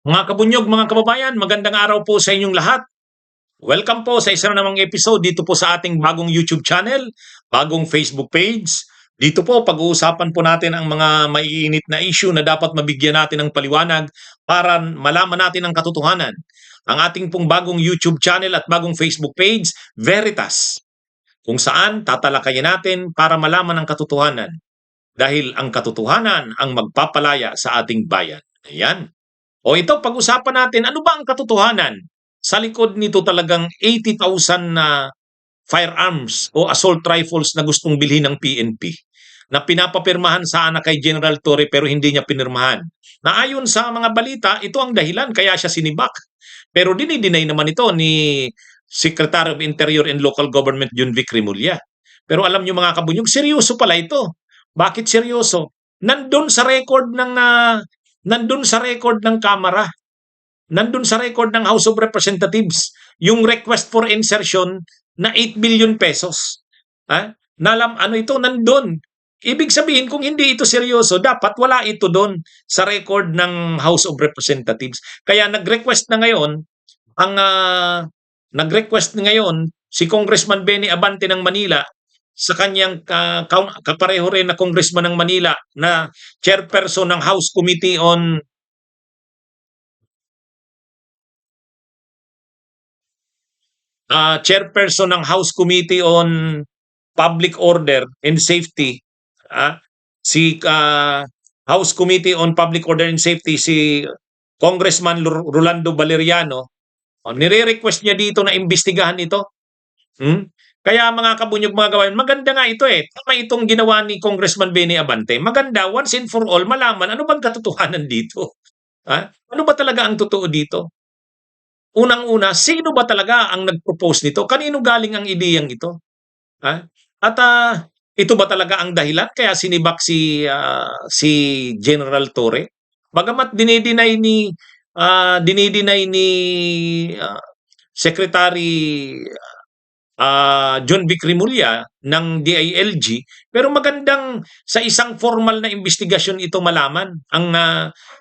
Mga kabunyog, mga kababayan, magandang araw po sa inyong lahat. Welcome po sa isa na namang episode dito po sa ating bagong YouTube channel, bagong Facebook page. Dito po pag-uusapan po natin ang mga maiinit na issue na dapat mabigyan natin ng paliwanag para malaman natin ang katotohanan. Ang ating pong bagong YouTube channel at bagong Facebook page, Veritas, kung saan tatalakayin natin para malaman ang katotohanan. Dahil ang katotohanan ang magpapalaya sa ating bayan. Ayan. O ito, pag-usapan natin, ano ba ang katotohanan? Sa likod nito talagang 80,000 na firearms o assault rifles na gustong bilhin ng PNP na pinapapirmahan sana kay General Torre pero hindi niya pinirmahan. Na ayon sa mga balita, ito ang dahilan kaya siya sinibak. Pero dinideny naman ito ni Secretary of Interior and Local Government John Vic Rimulya. Pero alam niyo mga kabunyog, seryoso pala ito. Bakit seryoso? Nandun sa record ng nandun sa record ng Kamara, nandun sa record ng House of Representatives, yung request for insertion na 8 billion pesos. Ha? Nalam, ano ito, nandun. Ibig sabihin, kung hindi ito seryoso, dapat wala ito doon sa record ng House of Representatives. Kaya nag-request na ngayon, ang nag-request ngayon si Congressman Benny Abante ng Manila sa kanyang kapareho rin na congressman ng Manila na chairperson ng House Committee on chairperson ng House Committee on Public Order and Safety, si House Committee on Public Order and Safety, si Congressman Rolando Valeriano, nire-request niya dito na imbestigahan ito. Kaya mga kabunyog, mga gawain, maganda nga ito eh. Tama itong ginawa ni Congressman Benny Abante. Maganda, once and for all, malaman ano bang katotohanan dito. Ano ba talaga ang totoo dito? Unang-una, sino ba talaga ang nag-propose nito? Kanino galing ang ideyang ito? At ito ba talaga ang dahilan kaya sinibak si General Torre? Bagamat dinideny ni Secretary John Vic Rimulya ng DILG, pero magandang sa isang formal na investigasyon ito malaman ang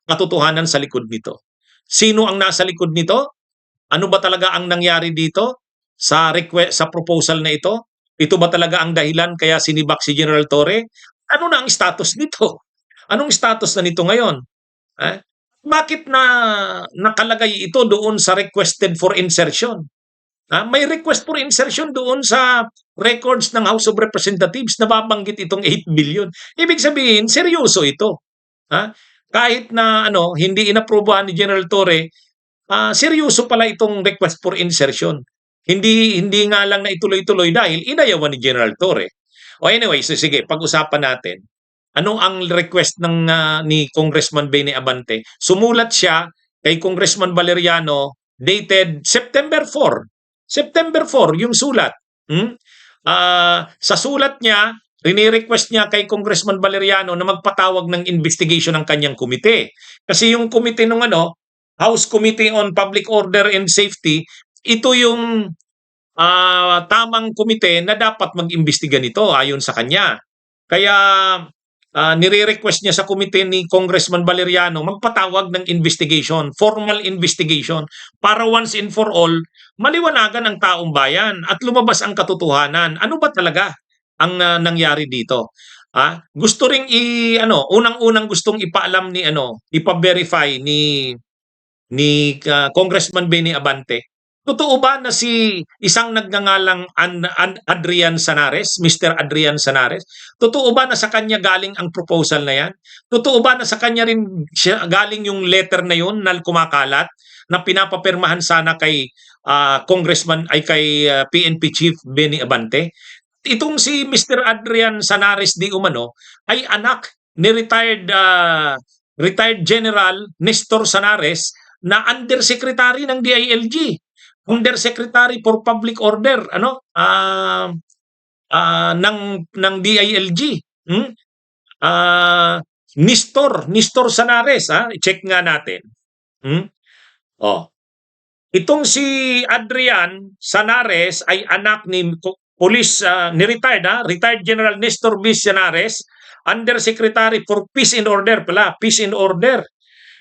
katotohanan sa likod nito. Sino ang nasa likod nito? Ano ba talaga ang nangyari dito sa request, sa proposal na ito? Ito ba talaga ang dahilan kaya sinibak si General Torre? Ano na ang status nito? Anong status na nito ngayon? Bakit na nakalagay ito doon sa requested for insertion? May request for insertion doon sa records ng House of Representatives na babanggit itong 8 billion. Ibig sabihin, seryoso ito. Kahit na hindi inaprobahan ni General Torre, seryoso pala itong request for insertion. Hindi nga lang na ituloy-tuloy dahil inayawan ni General Torre. Anyway, so sige, pag-usapan natin. Ano ang request ni Congressman Benny Abante? Sumulat siya kay Congressman Valeriano dated September 4. September 4 yung sulat. Sa sulat niya, rinirequest niya kay Congressman Valeriano na magpatawag ng investigation ng kanyang komite. Kasi yung komite ng House Committee on Public Order and Safety, ito yung tamang komite na dapat mag-imbestiga nito ayon sa kanya. Kaya nire-request niya sa komite ni Congressman Valeriano magpatawag ng investigation, formal investigation, para once and for all, maliwanagan ang taong bayan at lumabas ang katotohanan. Ano ba talaga ang nangyari dito? Gusto ring unang-unang gustong ipaalam ni ipa-verify ni Congressman Benny Abante. Totoo ba na si isang nagngangalang Adrian Sanares, Mr. Adrian Sanares, totoo ba na sa kanya galing ang proposal na yan? Totoo ba na sa kanya rin galing yung letter na yun na kumakalat na pinapapirmahan sana kay Congressman ay kay PNP Chief Benny Abante? Itong si Mr. Adrian Sanares di umano ay anak ni retired General Nestor Sanares na undersecretary ng DILG. Undersecretary for Public Order ng DILG. Nestor Sanares, i-check nga natin. Itong si Adrian Sanares ay anak ni police ni retired General Nestor B. Sanares, Undersecretary for Peace and Order pala, Peace and Order.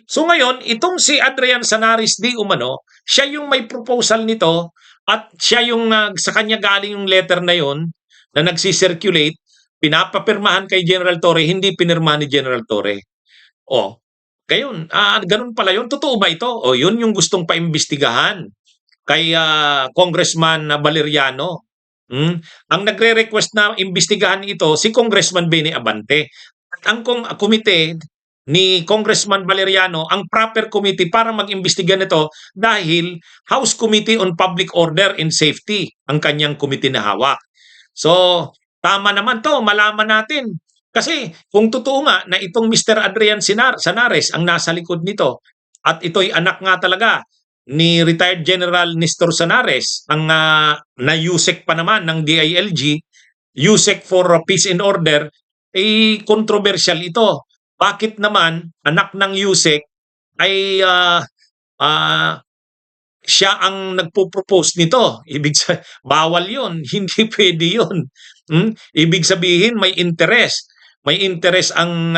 So ngayon, itong si Adrian Sanaris di umano, siya yung may proposal nito at siya yung sa kanya galing yung letter na yon na nagsi-circulate, pinapapirmahan kay General Torre, hindi pinirma ni General Torre. Oh, gayon, ganun pala yun. Totoo ba ito? O yun yung gustong paimbestigahan kay Congressman Valeriano. Hmm? Ang nagre-request na imbestigahan ito si Congressman Benny Abante. At ang komite ni Congressman Valeriano, ang proper committee para mag-imbestiga nito dahil House Committee on Public Order and Safety ang kanyang committee na hawak. So, tama naman to, malaman natin. Kasi kung totoo nga na itong Mr. Adrian Sanares ang nasa likod nito at ito'y anak nga talaga ni retired General Nestor Sanares, ang na-USEC pa naman ng DILG, USEC for Peace and Order, controversial ito. Bakit naman anak ng USEC ay siya ang nagpo-propose nito? Bawal yun, hindi pwede yun. Ibig sabihin may interest. May interest ang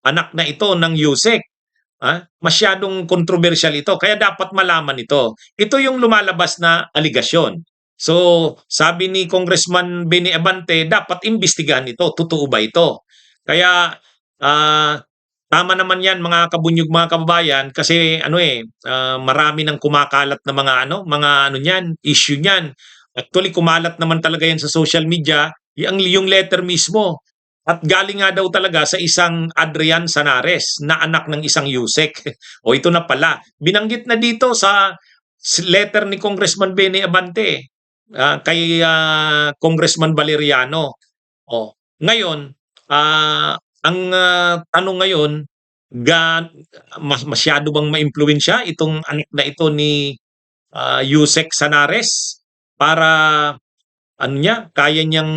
anak na ito ng USEC. Masyadong controversial ito, kaya dapat malaman ito. Ito yung lumalabas na aligasyon. So, sabi ni Congressman Benny Abante, dapat imbestigahan ito. Totoo ba ito? Kaya, tama naman yan mga kabunyog, mga kababayan, kasi marami nang kumakalat na mga niyan, issue niyan. Actually, kumalat naman talaga yan sa social media, yung letter mismo. At galing nga daw talaga sa isang Adrian Sanares na anak ng isang USEC. O ito na pala. Binanggit na dito sa letter ni Congressman Benny Abante kay Congressman Valeriano. Ngayon, ang tanong ngayon, masyado bang maimpluwensya itong anak na ito ni USEC Sanares para kaya niyang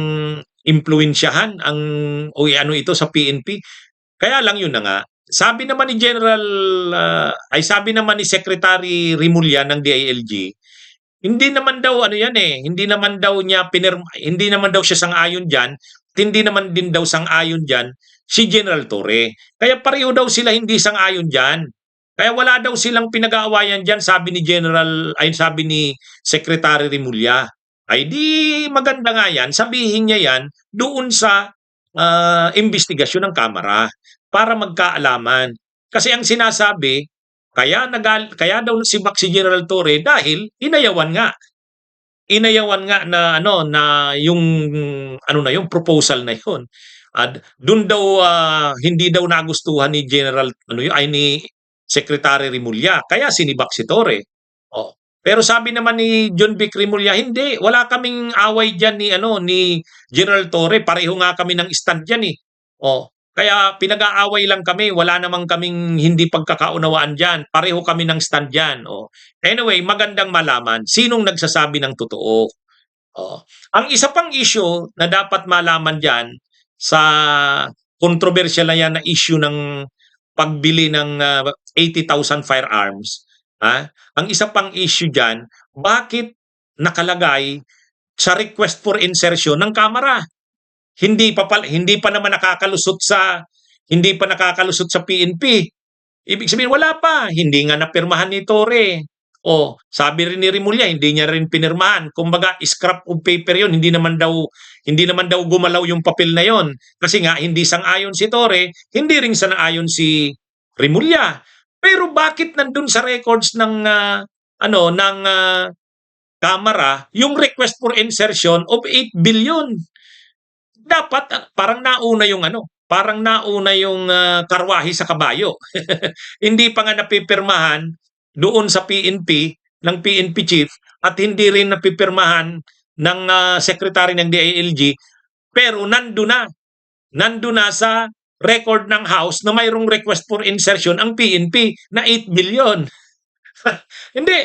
impluwensyahan ito sa PNP. Kaya lang yun na nga. Sabi naman ni sabi naman ni Secretary Rimulya ng DILG, hindi naman daw hindi naman daw hindi naman daw siya sang-ayon diyan, hindi naman din daw sang-ayon diyan si General Torre. Kaya pareho daw sila hindi sang-ayon diyan. Kaya wala daw silang pinag-aawayan diyan, sabi ni Secretary Rimulya. Ay di maganda nga yan, sabihin niya yan doon sa investigasyon ng Kamara para magkaalaman. Kasi ang sinasabi, kaya daw nasibak si General Torre dahil inayawan nga. Inayawan nga na yung yung proposal na yun. At doon daw hindi daw nagustuhan ni ni Secretary Rimulya, kaya sinibak si Torre. Pero sabi naman ni John Vic Rimulya, hindi, wala kaming away diyan ni General Torre, pareho nga kami ng stand diyan eh. Kaya pinag-aaway lang kami, wala namang kaming hindi pagkakaunawaan diyan, pareho kami ng stand diyan. Anyway, magandang malaman sinong nagsasabi ng totoo. Ang isa pang issue na dapat malaman diyan sa controversial na yan na issue ng pagbili ng 80,000 firearms. Ang isa pang issue diyan, bakit nakalagay sa request for insertion ng Kamara? Hindi pa naman nakakalusot sa PNP. Ibig sabihin wala pa, hindi nga napirmahan ni Torre. Sabi rin ni Rimulya, hindi niya rin pinirmahan. Kumbaga, scrap of paper 'yon, hindi naman daw gumalaw yung papel na 'yon. Kasi nga hindi sang-ayon si Torre, hindi rin sang-ayon si Rimulya. Pero bakit nandun sa records ng Kamara yung request for insertion of 8 billion? Dapat parang nauna yung karwahe sa kabayo. Hindi pa nga napipirmahan doon sa PNP ng PNP chief at hindi rin napipirmahan ng secretary ng DILG, pero nandun na sa record ng House na mayroong request for insertion ang PNP na 8 billion. Hindi,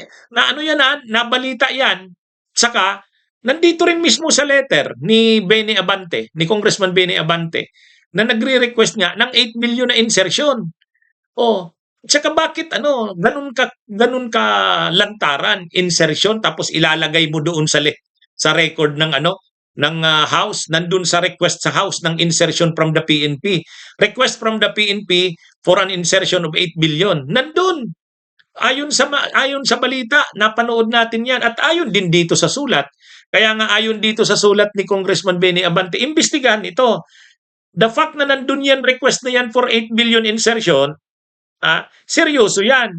nabalita yan. Saka, nandito rin mismo sa letter ni Congressman Benny Abante, na nagre-request nga ng 8 billion na insertion. Saka bakit ganun ka lantaran, insertion, tapos ilalagay mo doon sa record ng House, nandun sa request sa House ng insertion from the PNP. Request from the PNP for an insertion of 8 billion. Nandun. Ayon sa balita, napanood natin 'yan at ayon din dito sa sulat. Kaya nga ayon dito sa sulat ni Congressman Benny Abante, imbestigahan ito. The fact na nandun 'yan, request na 'yan for 8 billion insertion, seryoso 'yan.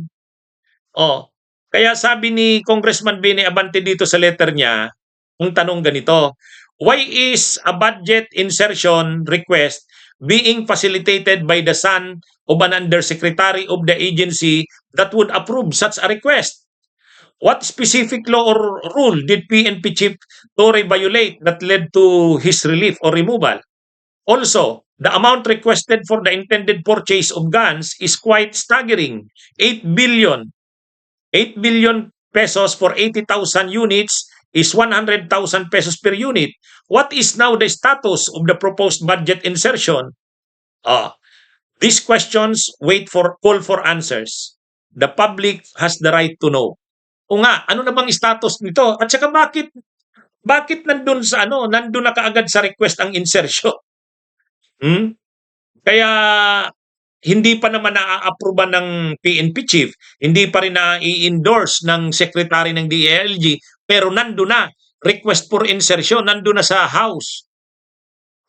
Oh, kaya sabi ni Congressman Benny Abante dito sa letter niya, ang tanong ganito, why is a budget insertion request being facilitated by the son of an undersecretary of the agency that would approve such a request? What specific law or rule did PNP Chief Torre violate that led to his relief or removal? Also, the amount requested for the intended purchase of guns is quite staggering. 8 billion. 8 billion pesos for 80,000 units is 100,000 pesos per unit. What is now the status of the proposed budget insertion? These questions call for answers. The public has the right to know. O nga, ano na bang status nito? At saka bakit nandun na kaagad sa request ang insertion? Kaya hindi pa naman na-approve ng PNP chief, hindi pa rin na-i-endorse ng secretary ng DILG, pero nandun na, request for insertion, nandun na sa House.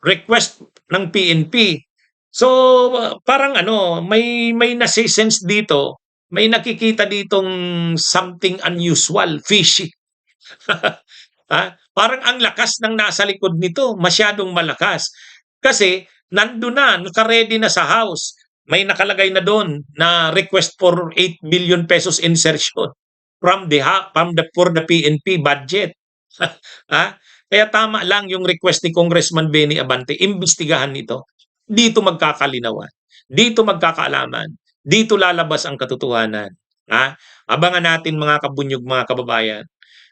Request ng PNP. So, parang may nasi-sense dito, may nakikita ditong something unusual, fishy. Parang ang lakas ng nasa likod nito, masyadong malakas. Kasi nandun na, naka-ready na sa House. May nakalagay na doon na request for 8 billion pesos insertion for the PNP budget. Kaya tama lang yung request ni Congressman Benny Abante, imbestigahan nito. Dito magkakalinawan, dito magkakaalaman, dito lalabas ang katotohanan. Abangan natin mga kabunyog, mga kababayan.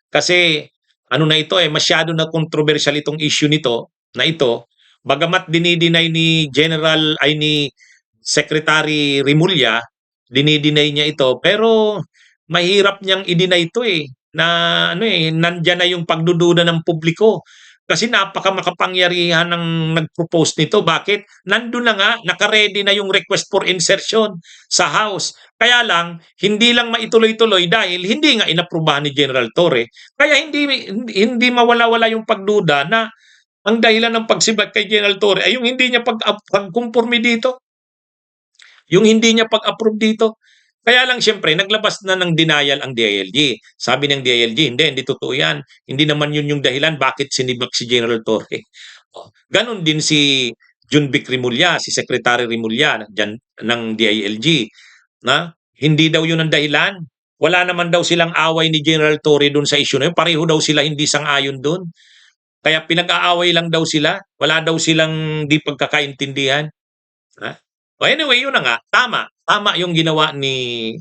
Kasi masyado na controversial itong issue na ito. Bagamat dinideny ni Secretary Remulla, dinideny niya ito, pero mahirap niyang i-deny ito nandiyan na yung pagdududa ng publiko. Kasi napakamakapangyarihan ng nag-propose nito. Bakit? Nandun na nga, naka-ready na yung request for insertion sa House. Kaya lang, hindi lang maituloy-tuloy dahil hindi nga inaprubahan ni General Torre. Kaya hindi mawala-wala yung pagduda na ang dahilan ng pagsibat kay General Torre ay yung hindi niya pag-conforme dito. Yung hindi niya pag-approve dito. Kaya lang siyempre, naglabas na ng denial ang DILG. Sabi ng DILG, hindi totoo yan. Hindi naman yun yung dahilan bakit sinibak si General Torre. Ganon din si Junvic Remulla, si Secretary Remulla ng DILG. Hindi daw yun ang dahilan. Wala naman daw silang away ni General Torre dun sa issue na yun. Pareho daw sila hindi sang-ayon dun. Kaya pinag-aaway lang daw sila. Wala daw silang di pagkakaintindihan. Anyway, yun na nga. Tama yung ginawa ni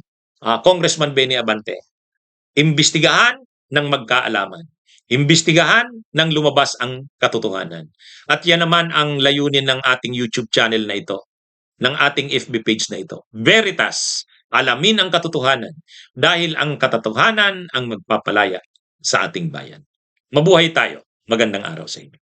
Congressman Benny Abante. Imbestigahan ng magkaalaman. Imbestigahan ng lumabas ang katotohanan. At yan naman ang layunin ng ating YouTube channel na ito, ng ating FB page na ito. Veritas, alamin ang katotohanan dahil ang katotohanan ang magpapalaya sa ating bayan. Mabuhay tayo. Magandang araw sa inyo.